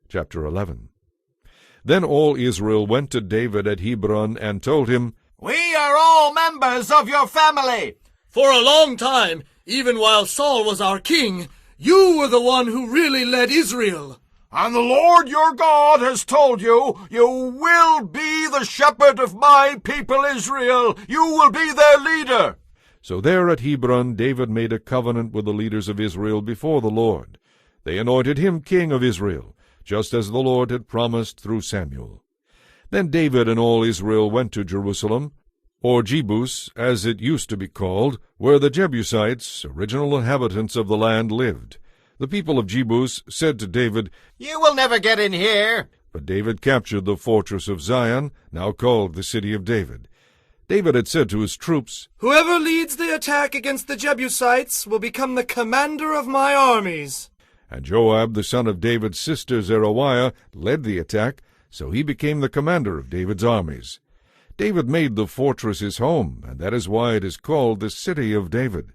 Chapter 11. Then all Israel went to David at Hebron and told him, "We are all members of your family. For a long time, even while Saul was our king, you were the one who really led Israel. And the Lord your God has told you, you will be the shepherd of my people Israel. You will be their leader." So there at Hebron David made a covenant with the leaders of Israel before the Lord. They anointed him king of Israel, just as the Lord had promised through Samuel. Then David and all Israel went to Jerusalem, or Jebus, as it used to be called, where the Jebusites, original inhabitants of the land, lived. The people of Jebus said to David, "You will never get in here." But David captured the fortress of Zion, now called the City of David. David had said to his troops, "Whoever leads the attack against the Jebusites will become the commander of my armies." And Joab, the son of David's sister Zeruiah, led the attack, so he became the commander of David's armies. David made the fortress his home, and that is why it is called the City of David.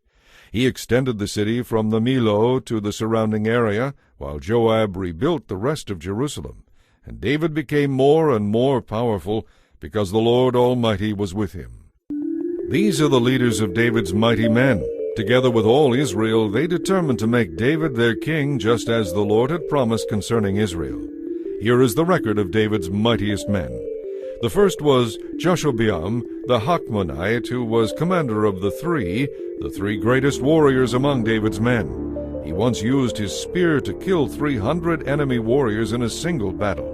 He extended the city from the Millo to the surrounding area, while Joab rebuilt the rest of Jerusalem. And David became more and more powerful, because the Lord Almighty was with him. These are the leaders of David's mighty men. Together with all Israel, they determined to make David their king, just as the Lord had promised concerning Israel. Here is the record of David's mightiest men. The first was Jashobeam, the Hachmonite, who was commander of the three greatest warriors among David's men. He once used his spear to kill 300 enemy warriors in a single battle.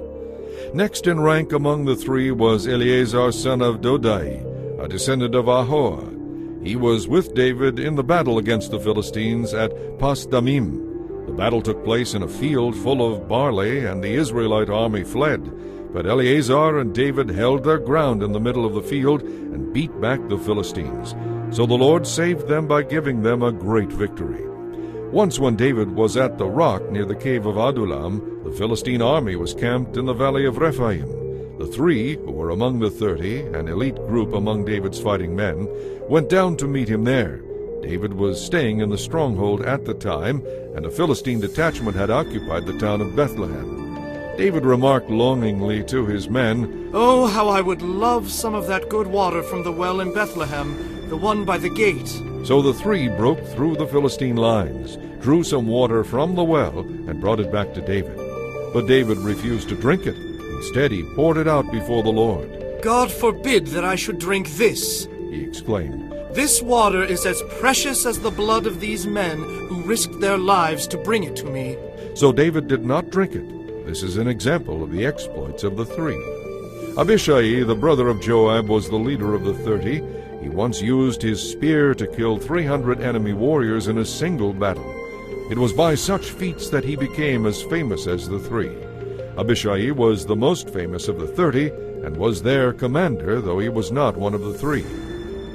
Next in rank among the three was Eleazar son of Dodai, a descendant of Ahoah. He was with David in the battle against the Philistines at Pasdamim. The battle took place in a field full of barley, and the Israelite army fled. But Eleazar and David held their ground in the middle of the field and beat back the Philistines. So the Lord saved them by giving them a great victory. Once when David was at the rock near the cave of Adullam, the Philistine army was camped in the valley of Rephaim. The three, who were among the 30, an elite group among David's fighting men, went down to meet him there. David was staying in the stronghold at the time, and a Philistine detachment had occupied the town of Bethlehem. David remarked longingly to his men, "Oh, how I would love some of that good water from the well in Bethlehem, the one by the gate." So the three broke through the Philistine lines, drew some water from the well, and brought it back to David. But David refused to drink it. Instead, he poured it out before the Lord. "God forbid that I should drink this," he exclaimed. "This water is as precious as the blood of these men who risked their lives to bring it to me." So David did not drink it. This is an example of the exploits of the three. Abishai, the brother of Joab, was the leader of the 30. He once used his spear to kill 300 enemy warriors in a single battle. It was by such feats that he became as famous as the three. Abishai was the most famous of the 30, and was their commander, though he was not one of the three.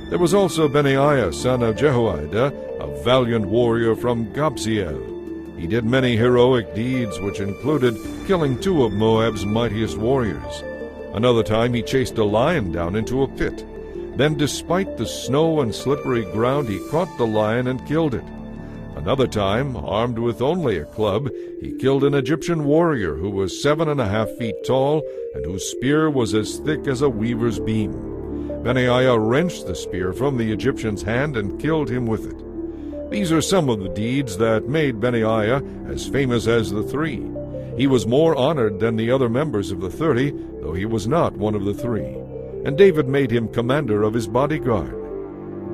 There was also Benaiah, son of Jehoiada, a valiant warrior from Gabziel. He did many heroic deeds, which included killing 2 of Moab's mightiest warriors. Another time he chased a lion down into a pit. Then, despite the snow and slippery ground, he caught the lion and killed it. Another time, armed with only a club, he killed an Egyptian warrior who was 7.5 feet tall and whose spear was as thick as a weaver's beam. Benaiah wrenched the spear from the Egyptian's hand and killed him with it. These are some of the deeds that made Benaiah as famous as the three. He was more honored than the other members of the 30, though he was not one of the three. And David made him commander of his bodyguard.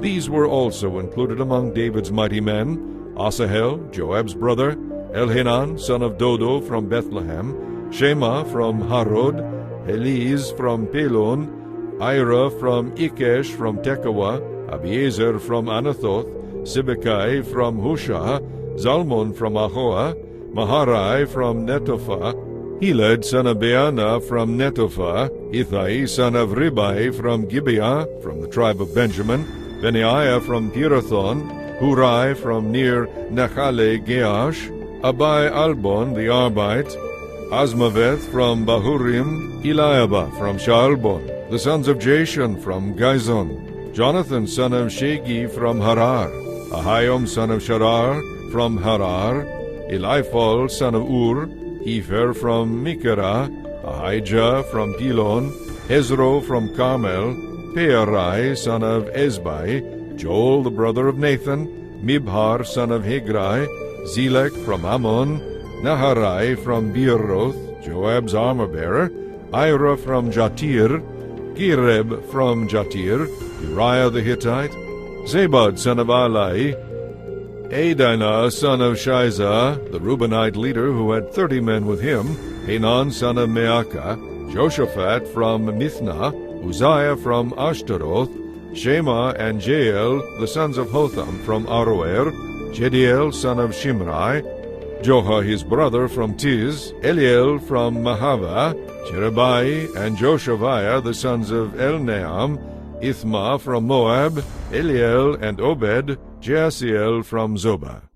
These were also included among David's mighty men: Asahel, Joab's brother, Elhanan, son of Dodo from Bethlehem, Shema from Harod, Eliz from Pelon, Ira from Ikesh from Tekoa, Abiezer from Anathoth, Sibekai from Hushah, Zalmon from Ahoah, Maharai from Netophah, Heled son of Beana from Netophah, Ithai son of Ribai from Gibeah, from the tribe of Benjamin, Benaiah from Pirathon, Hurai from near Nachale Geash, Abai Albon the Arbite, Asmaveth from Bahurim, Eliabah from Shaalbon, the sons of Jashan from Gizon, Jonathan son of Shegi from Harar, Ahiam son of Sharar from Harar, Eliphal son of Ur, Hepher from Mikera, Ahijah from Pilon, Hezro from Carmel, Pearai son of Ezbai, Joel the brother of Nathan, Mibhar son of Hagri, Zelek from Ammon, Naharai from Beeroth, Joab's armor-bearer, Ira from Jatir, Gireb from Jatir, Uriah the Hittite, Zabad son of Alai, Adinah son of Shizah, the Reubenite leader who had 30 men with him, Hanan son of Maacah, Joshaphat from Mithna, Uzziah from Ashtaroth, Shema and Jael, the sons of Hotham from Aroer, Jediel son of Shimrai, Joha his brother from Tiz, Eliel from Mahava, Jerebai and Joshaviah the sons of Elnaam, Ithma from Moab, Eliel and Obed, Jaasiel from Zobah.